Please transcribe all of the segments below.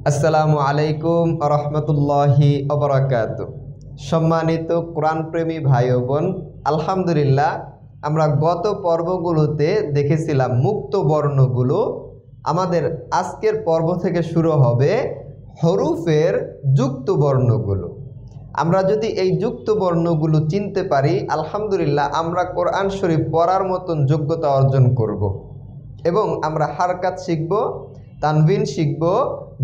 আসসালামু আলাইকুম রহমতুল্লাহি ওবারাকাতুহু। সম্মানিত কোরআন প্রেমী ভাই ও বোন, আলহামদুলিল্লাহ আমরা গত পর্বগুলোতে দেখেছিলাম মুক্ত বর্ণগুলো। আমাদের আজকের পর্ব থেকে শুরু হবে হরুফের যুক্ত বর্ণগুলো। আমরা যদি এই যুক্ত বর্ণগুলো চিনতে পারি, আলহামদুলিল্লাহ আমরা কোরআন শরীফ পড়ার মতন যোগ্যতা অর্জন করব এবং আমরা হারকাত শিখব, তানবিন শিখব,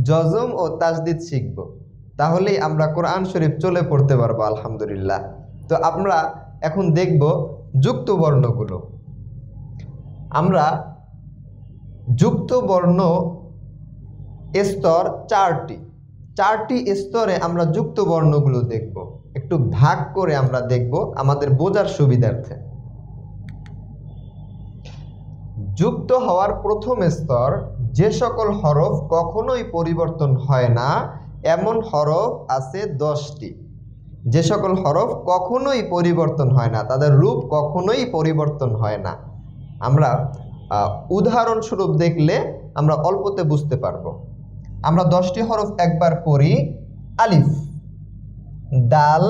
জজম ও তাজদিদ শিখব। তাহলেই আমরা কোরআন শরীফ চলে পড়তে পারবো আলহামদুলিল্লাহ। তো আমরা এখন দেখব যুক্ত বর্ণগুলো। আমরা যুক্ত বর্ণ স্তর চারটি স্তরে আমরা যুক্ত বর্ণগুলো দেখব। একটু ভাগ করে আমরা দেখব আমাদের বোঝার সুবিধার্থে। যুক্ত হওয়ার প্রথম স্তর, যে সকল হরফ কখনোই পরিবর্তন হয় না এমন হরফ আছে 10টি। যে সকল হরফ কখনোই পরিবর্তন হয় না, তাদের রূপ কখনোই পরিবর্তন হয় না। আমরা উদাহরণস্বরূপ দেখলে আমরা অল্পতে বুঝতে পারবো। আমরা 10টি হরফ একবার পড়ি। আলিফ, দাল,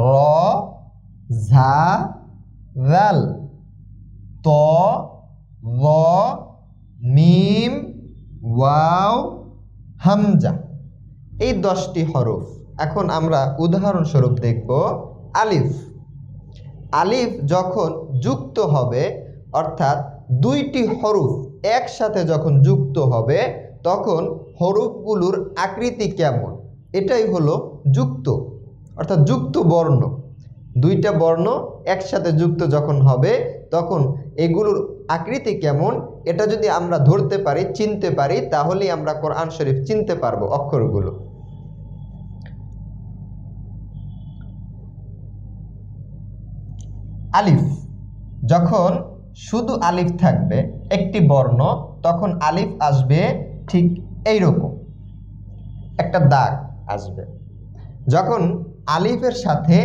র, ঝা, জাল, ত, ল, মিম, ওয়াও, হামজা। এই 10টি হরফ। এখন আমরা উদাহরণস্বরূপ দেখব। আলিফ। আলিফ যখন যুক্ত হবে, অর্থাৎ দুইটি হরফ একসাথে যখন যুক্ত হবে, তখন হরফগুলোর আকৃতি কেমন, এটাই হলো যুক্ত, অর্থাৎ যুক্ত বর্ণ। দুইটা বর্ণ একসাথে যুক্ত যখন হবে, তখন এগুলোর আকৃতি কেমন, এটা যদি আমরা ধরতে পারি, চিনতে পারি, তাহলেই আমরা কোরআন শরীফ চিনতে পারবো অক্ষরগুলো। আলিফ যখন শুধু আলিফ থাকবে, একটি বর্ণ, তখন আলিফ আসবে ঠিক এইরকম, একটা দাগ আসবে। যখন আলিফের সাথে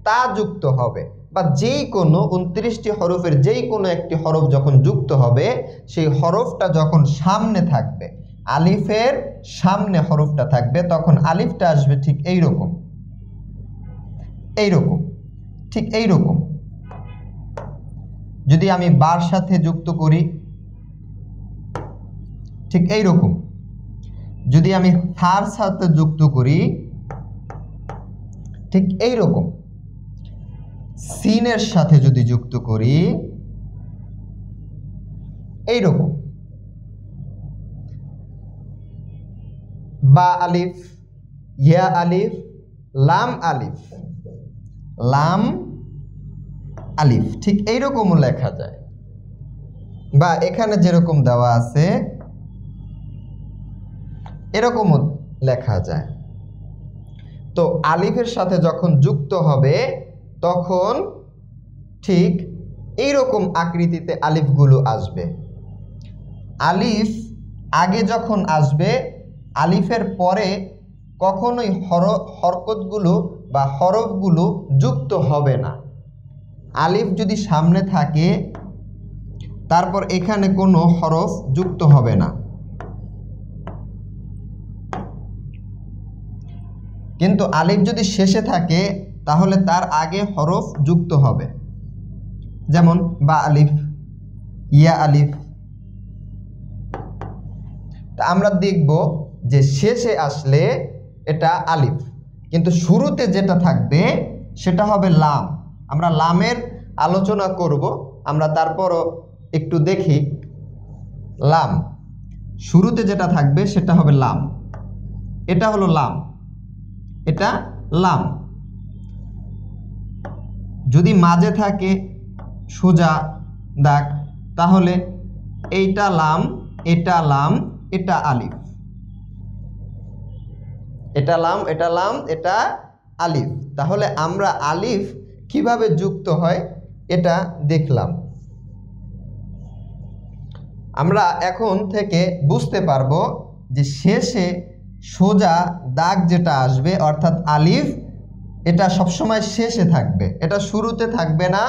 তা যুক্ত হবে, বা যেই কোনো 29টি হরফের যেই কোনো একটি হরফ যখন যুক্ত হবে, সেই হরফটা যখন সামনে থাকবে, আলিফের সামনে হরফটা থাকবে, তখন আলিফটা আসবে ঠিক এইরকম, ঠিক এইরকম। যদি আমি বার সাথে যুক্ত করি, ঠিক এইরকম। যদি আমি থার সাথে যুক্ত করি, ঠিক এইরকম। সিনের সাথে যদি যুক্ত করি, এইরকম। বা আলিফ, ইয়া আলিফ, লাম আলিফ, লাম আলিফ, ঠিক এইরকমও লেখা যায়। বা এখানে যেরকম দেওয়া আছে এরকমও লেখা যায়। তো আলিফের সাথে যখন যুক্ত হবে, তখন ঠিক এইরকম আকৃতিতে আলিফগুলো আসবে। আলিফ আগে যখন আসবে, আলিফের পরে কখনোই হরকতগুলো বা হরফগুলো যুক্ত হবে না। আলিফ যদি সামনে থাকে, তারপর এখানে কোনো হরফ যুক্ত হবে না। কিন্তু আলিফ যদি শেষে থাকে, তাহলে তার আগে হরফ যুক্ত হবে। যেমন বা আলিফ, ইয়া আলিফ। তা আমরা দেখব যে শেষে আসলে এটা আলিফ, কিন্তু শুরুতে যেটা থাকবে সেটা হবে লাম। আমরা লামের আলোচনা করব, আমরা তারপরও একটু দেখি। লাম শুরুতে যেটা থাকবে সেটা হবে লাম। এটা হলো লাম, এটা লাম। যদি মাঝে থাকে সোজা দাগ, তাহলে এইটা লাম, এটা লাম, এটা আলিফ। এটা লাম, এটা লাম, এটা আলিফ। তাহলে আমরা আলিফ কিভাবে যুক্ত হয় এটা দেখলাম। আমরা এখন থেকে বুঝতে পারবো যে শেষে সোজা দাগ যেটা আসবে, অর্থাৎ আলিফ, এটা সবসময় শেষে থাকবে, এটা শুরুতে থাকবে না,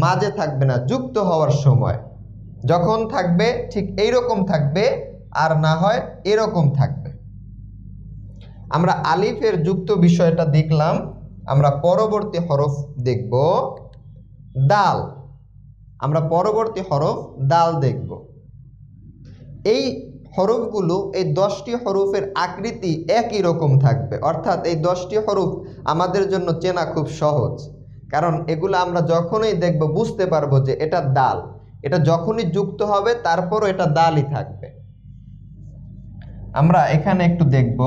মাঝে থাকবে না। যুক্ত হওয়ার সময় যখন থাকবে ঠিক এইরকম থাকবে, আর না হয় এরকম থাকবে। আমরা আলিফের যুক্ত বিষয়টা দেখলাম, আমরা পরবর্তী হরফ দেখব দাল। আমরা পরবর্তী হরফ দাল দেখব। এই হরফগুলো, এই 10টি হরফের আকৃতি একই রকম থাকবে, অর্থাৎ এই 10টি হরফ আমাদের জন্য চেনা খুব সহজ, কারণ এগুলো আমরা যখনই দেখব বুঝতে পারবো যে এটা দাল। এটা যখনই যুক্ত হবে তারপরও এটা দালই থাকবে। আমরা এখানে একটু দেখব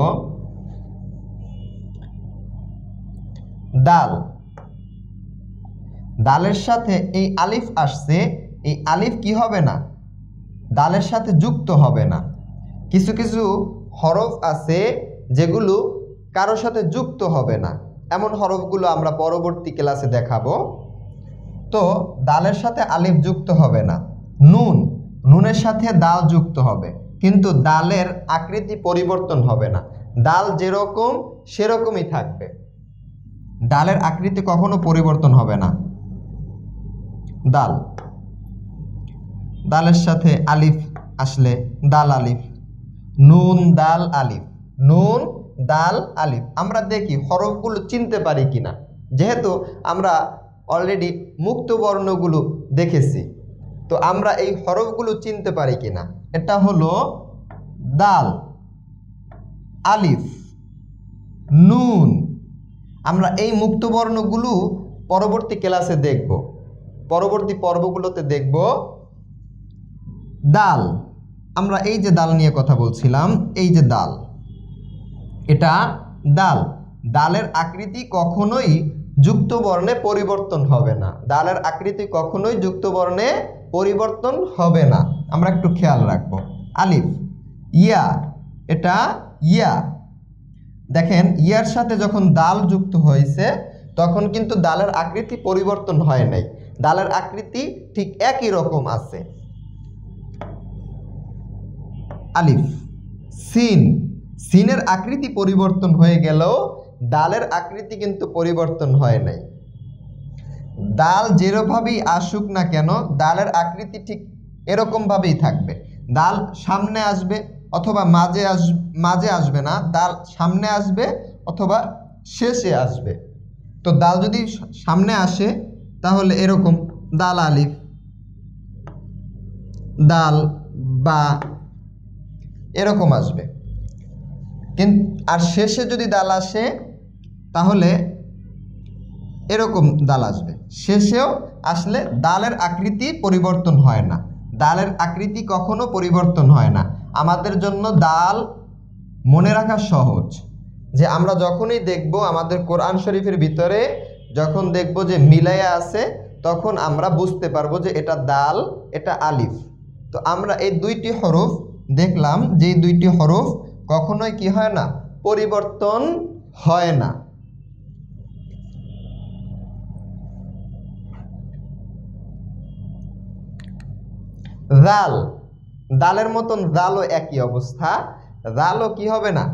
দাল। দালের সাথে এই আলিফ আসছে, এই আলিফ কি হবে না, দালের সাথে যুক্ত হবে না। কিছু কিছু হরফ আছে যেগুলো কারোর সাথে যুক্ত হবে না, এমন হরফগুলো আমরা পরবর্তী ক্লাসে দেখাবো। তো দালের সাথে আলিফ যুক্ত হবে না। নুন, নুনের সাথে দাল যুক্ত হবে, কিন্তু দালের আকৃতি পরিবর্তন হবে না। দাল যেরকম সেরকমই থাকবে, দালের আকৃতি কখনো পরিবর্তন হবে না। দাল, দালের সাথে আলিফ আসলে দাল আলিফ, নুন দাল আলিফ, নুন দাল আলিফ। আমরা দেখি হরফগুলো চিনতে পারি কিনা, যেহেতু আমরা অলরেডি মুক্ত বর্ণগুলো দেখেছি, তো আমরা এই হরফগুলো চিনতে পারি কিনা। এটা হলো দাল, আলিফ, নুন। আমরা এই মুক্ত বর্ণগুলো পরবর্তী ক্লাসে দেখব, পরবর্তী পর্বগুলোতে দেখব। দাল, আমরা এই যে দাল নিয়ে কথা বলছিলাম, এই যে দাল, এটা দাল। দালের আকৃতি কখনোই যুক্ত বর্ণে পরিবর্তন হবে না, দালের আকৃতি কখনোই যুক্ত বর্ণে পরিবর্তন হবে না। আমরা একটু খেয়াল রাখব। আলিফ, ইয়া, এটা ইয়া। দেখেন ইয়ার সাথে যখন দাল যুক্ত হয়েছে তখন কিন্তু দালের আকৃতি পরিবর্তন হয় নাই, দালের আকৃতি ঠিক একই রকম আছে। আলিফ, সিন, সিনের আকৃতি পরিবর্তন হয়ে গেলেও দালের আকৃতি কিন্তু পরিবর্তন হয় নাই। দাল যেরকমভাবেই আসুক না কেন দালের আকৃতি ঠিক এরকমভাবেই থাকবে। দাল সামনে আসবে অথবা মাঝে আসবে না, দাল সামনে আসবে অথবা শেষে আসবে। তো দাল যদি সামনে আসে তাহলে এরকম দাল আলিফ, দাল বা, এরকম আসবে। কিন্তু আর শেষে যদি দাল আসে তাহলে এরকম দাল আসবে। শেষেও আসলে দালের আকৃতি পরিবর্তন হয় না, দালের আকৃতি কখনো পরিবর্তন হয় না। আমাদের জন্য দাল মনে রাখা সহজ, যে আমরা যখনই দেখব আমাদের কোরআন শরীফের ভিতরে যখন দেখব যে মিলায়া আছে তখন আমরা বুঝতে পারবো যে এটা দাল, এটা আলিফ। তো আমরা এই দুইটি হরফ দেখলাম যে এই দুইটি হরফ কখনোই কি হয় না, পরিবর্তন হয় না। দাল, দালের মতন দালও একই অবস্থা, দালও কি হবে না,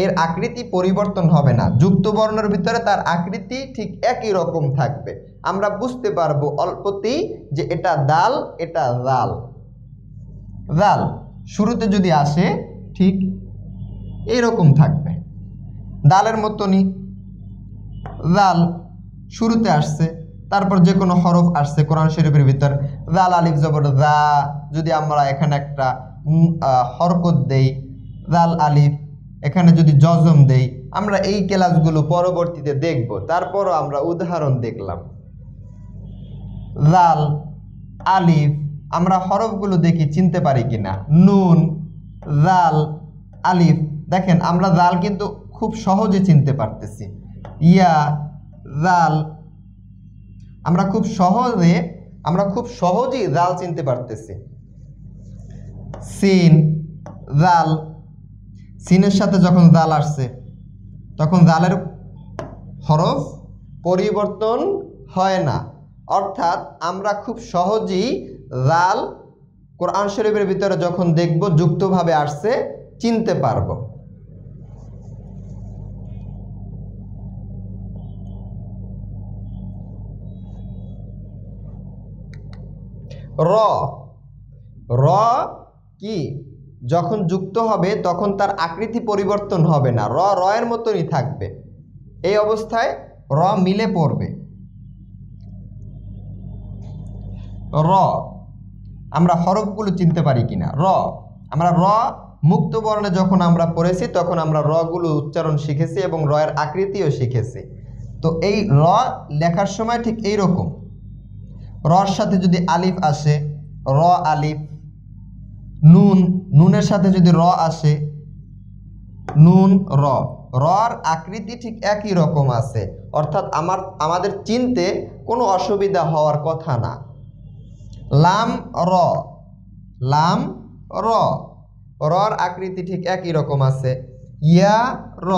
এর আকৃতি পরিবর্তন হবে না, যুক্ত বর্ণের ভিতরে তার আকৃতি ঠিক একই রকম থাকবে। আমরা বুঝতে পারবো অল্পতেই যে এটা দাল, এটা দাল। দাল শুরুতে যদি আসে ঠিক এরকম থাকবে, দালের মতনই দাল শুরুতে আসছে, তারপর যে কোনো হরফ আসছে কোরআন শরীফের ভিতর, দাল আলিফ জবর দা, যদি আমরা এখানে একটা হরকত দেই দাল আলিফ, এখানে যদি জজম দেই, আমরা এই ক্লাসগুলো পরবর্তীতে দেখব। তারপরও আমরা উদাহরণ দেখলাম। দাল আলিফ, আমরা হরফগুলো দেখি চিনতে পারি কিনা। নুন, দাল, আলিফ, দেখেন আমরা দাল কিন্তু খুব সহজে চিনতে পারতেছি। ইয়া, দাল, আমরা খুব সহজেই দাল চিনতে পারতেছি। সিন, দাল, সিনের সাথে যখন দাল আসছে তখন দালের হরফ পরিবর্তন হয় না, অর্থাৎ আমরা খুব সহজেই দাল কোরআন শরীফের ভিতরে যখন দেখব যুক্তভাবে আসছে চিনতে পারবো। র, র কি, যখন যুক্ত হবে তখন তার আকৃতি পরিবর্তন হবে না, র এর মতনই থাকবে। এই অবস্থায় র মিলে পড়বে। র আমরা হরফগুলো চিনতে পারি কিনা? আমরা র মুক্ত বর্ণে যখন আমরা পড়েছি তখন আমরা রগুলো উচ্চারণ শিখেছি এবং র এর আকৃতিও শিখেছি। তো এই র লেখার সময় ঠিক এই রকম, রর সাথে যদি আলিফ আসে র আলিফ, নুনের সাথে যদি র আসে নুন র, রর আকৃতি ঠিক একই রকম আছে, অর্থাৎ আমাদের চিনতে কোনো অসুবিধা হওয়ার কথা না। লাম র, রর আকৃতি ঠিক একই রকম আছে। ইয়া র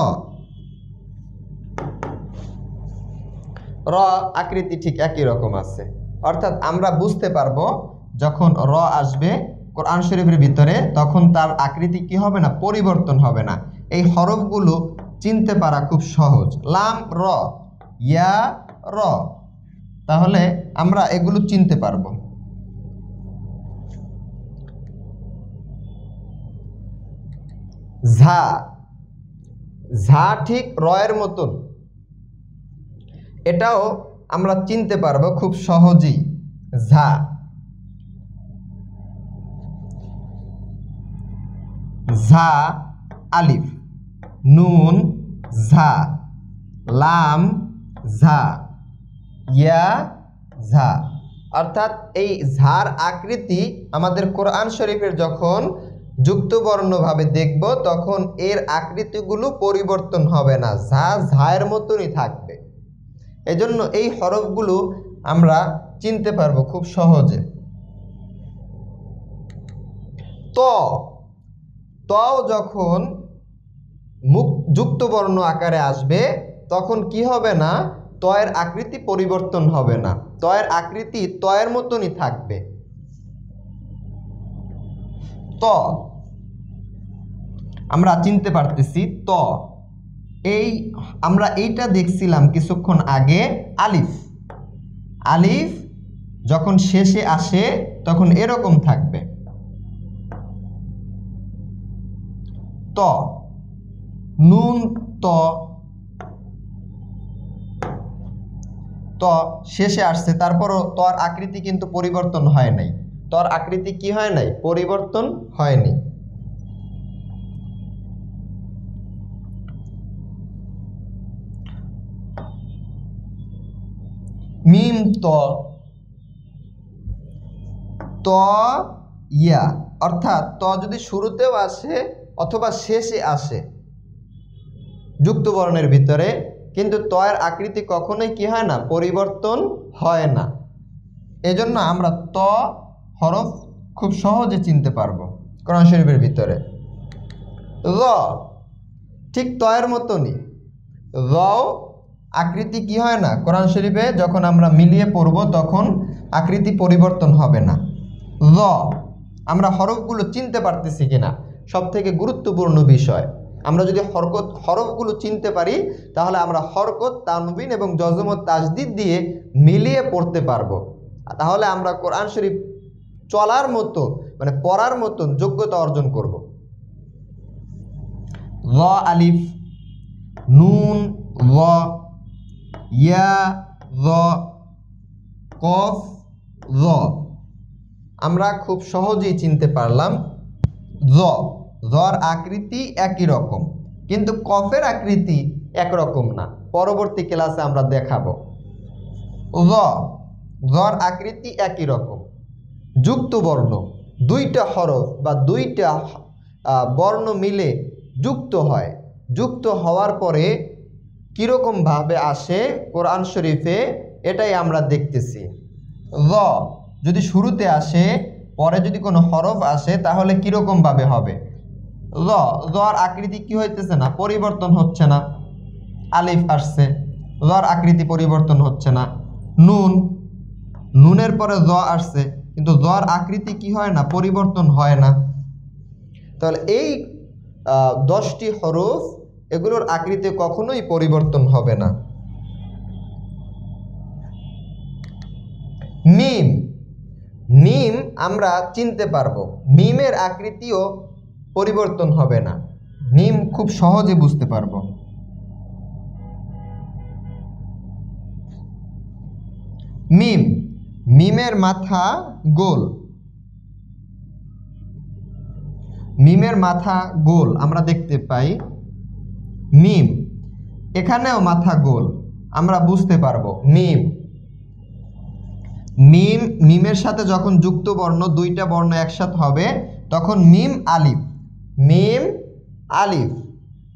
আকৃতি ঠিক একই রকম আছে, অর্থাৎ আমরা বুঝতে পারবো যখন র আসবে কোরআন শরীফের ভিতরে তখন তার আকৃতি কি হবে না, পরিবর্তন হবে না। এই হরফগুলো চিনতে পারা খুব সহজ। লাম র, ইয়া র, তাহলে আমরা এগুলো চিনতে পারবো। ঝা ঠিক র এর মতন, এটাও আমরা চিনতে পারবো খুব সহজেই। ঝা আলিফ, নুন ঝা, লাম ঝা, ইয়া ঝা, অর্থাৎ এই ঝার আকৃতি আমাদের কোরআন শরীফের যখন যুক্তবর্ণভাবে দেখব তখন এর আকৃতিগুলো পরিবর্তন হবে না, ঝায়ের মতনই থাকবে। এজন্য এই হরফগুলো আমরা চিনতে পারবো খুব সহজে। তও যখন যুক্তবর্ণ আকারে আসবে তখন কি হবে না, তয়ের আকৃতি পরিবর্তন হবে না, তয়ের আকৃতি তয়ের মতনই থাকবে। আমরা চিনতে পারতেছি আমরা এইটা দেখছিলাম কিছুক্ষণ আগে। আলিফ যখন শেষে আসে তখন এরকম থাকবে। নুন শেষে আসছে, তারপরও তর আকৃতি কিন্তু পরিবর্তন হয় নাই, তর আকৃতি কি হয় নাই, পরিবর্তন হয়নি। মিম ইয়া, অর্থাৎ যদি শুরুতেও আসে অথবা শেষে আসে যুক্তবর্ণের ভিতরে, কিন্তু তয়ের আকৃতি কখনোই কি হয় না, পরিবর্তন হয় না। এজন্য আমরা হরফ খুব সহজে চিনতে পারবো কোরআন শরীফের ভিতরে। ঠিক তয়ের মতনই আকৃতি কি হয় না, কোরআন শরীফে যখন আমরা মিলিয়ে পড়ব তখন আকৃতি পরিবর্তন হবে না। আমরা হরফগুলো চিনতে পারতেছি কিনা সব থেকে গুরুত্বপূর্ণ বিষয়। আমরা যদি হরফগুলো চিনতে পারি তাহলে আমরা হরকত, তানবিন এবং জজম ও তাসদিদ দিয়ে মিলিয়ে পড়তে পারবো। তাহলে আমরা কোরআন শরীফ চলার মতো মানে পড়ার মতন যোগ্যতা অর্জন করব। আলিফ, নুন ইয়া কফ আমরা খুব সহজেই চিনতে পারলাম। জর আকৃতি একই রকম, কিন্তু কফের আকৃতি একরকম না, পরবর্তী ক্লাসে আমরা দেখাবো। জর আকৃতি একই রকম। যুক্ত বর্ণ দুইটা হরফ বা দুইটা বর্ণ মিলে যুক্ত হয়, যুক্ত হওয়ার পরে কীরকমভাবে আসে কোরআন শরীফে এটাই আমরা দেখতেছি। যদি শুরুতে আসে, পরে যদি কোনো হরফ আসে তাহলে কীরকমভাবে হবে। জর আকৃতি কি হইতেছে না, পরিবর্তন হচ্ছে না। আলিফ আসছে, জর আকৃতি পরিবর্তন হচ্ছে না। নুনের পরে আসছে, কিন্তু জর আকৃতি কি হয় না, পরিবর্তন হয় না। তাহলে এই 10টি হরফ, এগুলোর আকৃতি কখনোই পরিবর্তন হবে না। মিম আমরা চিনতে পারবো, মিমের আকৃতিও পরিবর্তন হবে না। মিম খুব সহজে বুঝতে পারবো। মিম, মিমের মাথা গোল। মিমের মাথা গোল আমরা দেখতে পাই। মিম, এখানেও মাথা গোল, আমরা বুঝতে পারবো মিম। মিম, মিমের সাথে যখন যুক্ত বর্ণ দুইটা বর্ণ একসাথে হবে তখন মিম আলিফ। মিম আলিফ,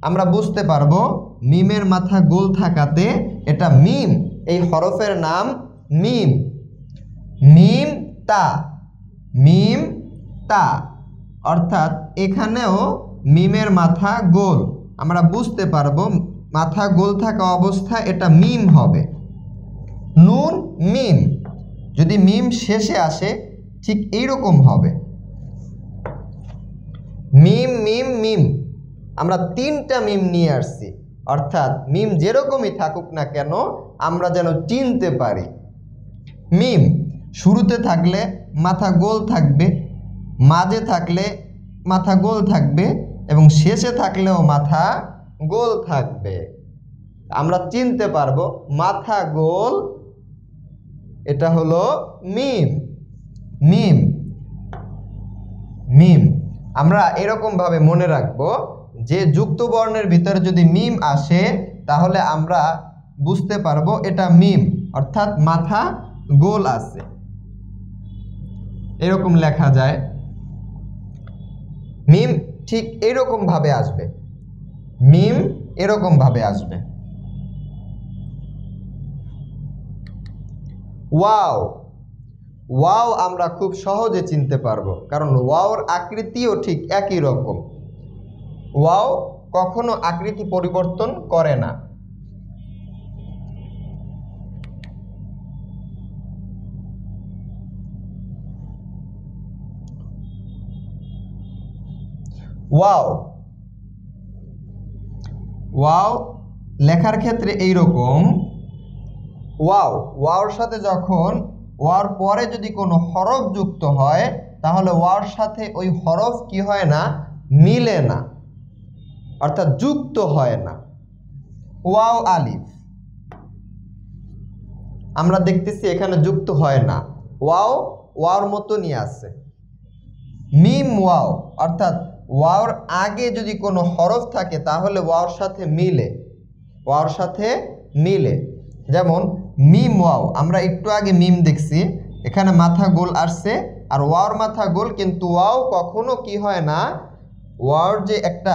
আমরা বুঝতে পারবো মিমের মাথা গোল থাকাতে এটা মিম, এই হরফের নাম মিম। মিম তা, মিম তা, অর্থাৎ এখানেও মিমের মাথা গোল, আমরা বুঝতে পারবো মাথা গোল থাকা অবস্থায় এটা মিম হবে। নুন মিম, যদি মিম শেষে আসে ঠিক এইরকম হবে। মিম মিম মিম, আমরা তিনটা মিম নিয়ে আসছি, অর্থাৎ মিম যেরকমই থাকুক না কেন আমরা যেন চিনতে পারি। মিম শুরুতে থাকলে মাথা গোল থাকবে, মাঝে থাকলে মাথা গোল থাকবে এবং শেষে থাকলেও মাথা গোল থাকবে। আমরা চিনতে পারবো মাথা গোল, এটা হলো মিম। মিম মিম, আমরা এরকমভাবে মনে রাখবো যে যুক্ত বর্ণের ভিতরে যদি মিম আসে তাহলে আমরা বুঝতে পারবো এটা মিম, অর্থাৎ মাথা গোল আছে। এরকম লেখা যায়, মিম ঠিক এরকম ভাবে আসবে, মিম এরকম ভাবে আসবে। ওয়াও, ওয়াও আমরা খুব সহজে চিনতে পারবো, কারণ ওয়াওর আকৃতিও ঠিক একই রকম। ওয়াও কখনো আকৃতি পরিবর্তন করে না। ওয়াও, ওয়াও লেখার ক্ষেত্রে এইরকম, ওয়াও, ওয়াওর সাথে যখন ওয়ার পরে যদি কোনো হরফ যুক্ত হয় তাহলে ওয়ার সাথে ওই হরফ কি হয় না, মিলে না, অর্থাৎ যুক্ত হয় না। ওয়াও আলিফ, আমরা দেখতেছি এখানে যুক্ত হয় না, ওয়াও ওয়ার মতনই আছে। মিম ওয়াও, অর্থাৎ ওয়াওর আগে যদি কোনো হরফ থাকে তাহলে ওয়াওর সাথে মিলে, ওয়াওর সাথে মিলে। যেমন মিম ওয়াও, আমরা একটু আগে মিম দেখছি, এখানে মাথা গোল আসছে আর ওয়াওর মাথা গোল, কিন্তু ওয়াও কখনো কি হয় না, ওয়াওর যে একটা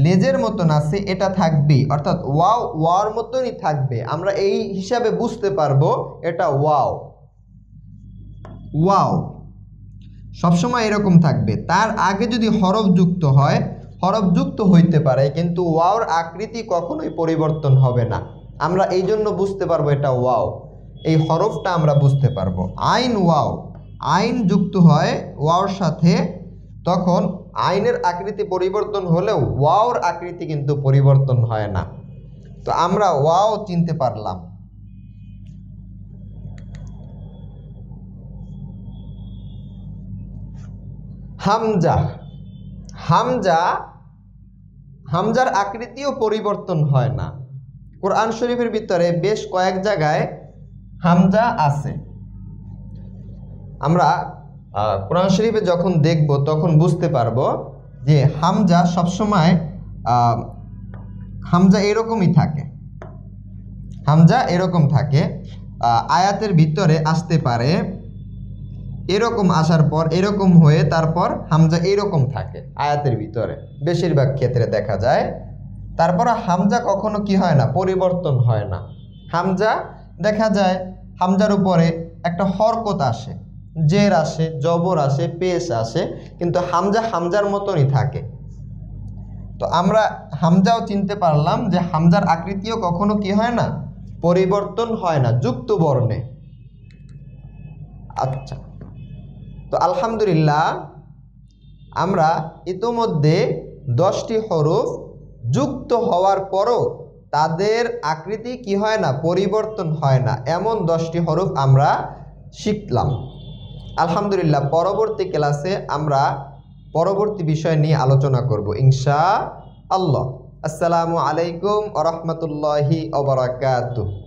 লেজের মতন আছে এটা থাকবেই, অর্থাৎ ওয়াও ওয়াওর মতনই থাকবে, আমরা এই হিসাবে বুঝতে পারবো এটা ওয়াও। ওয়াও সবসময় এরকম থাকবে, তার আগে যদি হরফ যুক্ত হয়, হরফ যুক্ত হইতে পারে কিন্তু ওয়াওর আকৃতি কখনোই পরিবর্তন হবে না, আমরা এই জন্য বুঝতে পারবো এটা ওয়াও, এই হরফটা আমরা বুঝতে পারবো। আইন ওয়াও, আইন যুক্ত হয় ওয়াওর সাথে, তখন আইনের আকৃতি পরিবর্তন হলেও ওয়াওর আকৃতি কিন্তু পরিবর্তন হয় না। তো আমরা ওয়াও চিনতে পারলাম। হামজা, হামজা, হামজার আকৃতিও পরিবর্তন হয় না। কোরআন শরীফের ভিতরে বেশ কয়েক জায়গায় হামজা আছে, আমরা কোরআন শরীফে যখন দেখব তখন বুঝতে পারবো যে হামজা সবসময় হামজা এরকমই থাকে, হামজা এরকম থাকে, আয়াতের ভিতরে আসতে পারে, এরকম আসার পর এরকম হয়ে তারপর হামজা এরকম থাকে আয়াতের ভিতরে, বেশিরভাগ ক্ষেত্রে দেখা যায়। তারপর হামজা কখনো কি হয় না, পরিবর্তন হয় না। হামজা দেখা যায় হামজার উপরে একটা হরকত আসে, জের আসে, জবর আসে, পেশ আসে, কিন্তু হামজা হামজার মতনই থাকে। তো আমরা হামজাও চিনতে পারলাম যে হামজার আকৃতিও কখনো কি হয় না, পরিবর্তন হয় না যুক্ত বর্ণে। আচ্ছা, তো আলহামদুলিল্লাহ আমরা ইতোমধ্যে 10টি হরফ যুক্ত হওয়ার পরও তাদের আকৃতি কি হয় না, পরিবর্তন হয় না, এমন 10টি হরফ আমরা শিখলাম। আলহামদুলিল্লাহ পরবর্তী ক্লাসে আমরা পরবর্তী বিষয় নিয়ে আলোচনা করব ইনশাআল্লাহ। আসসালামু আলাইকুম ওয়া রাহমাতুল্লাহি ওয়া বারাকাতুহু।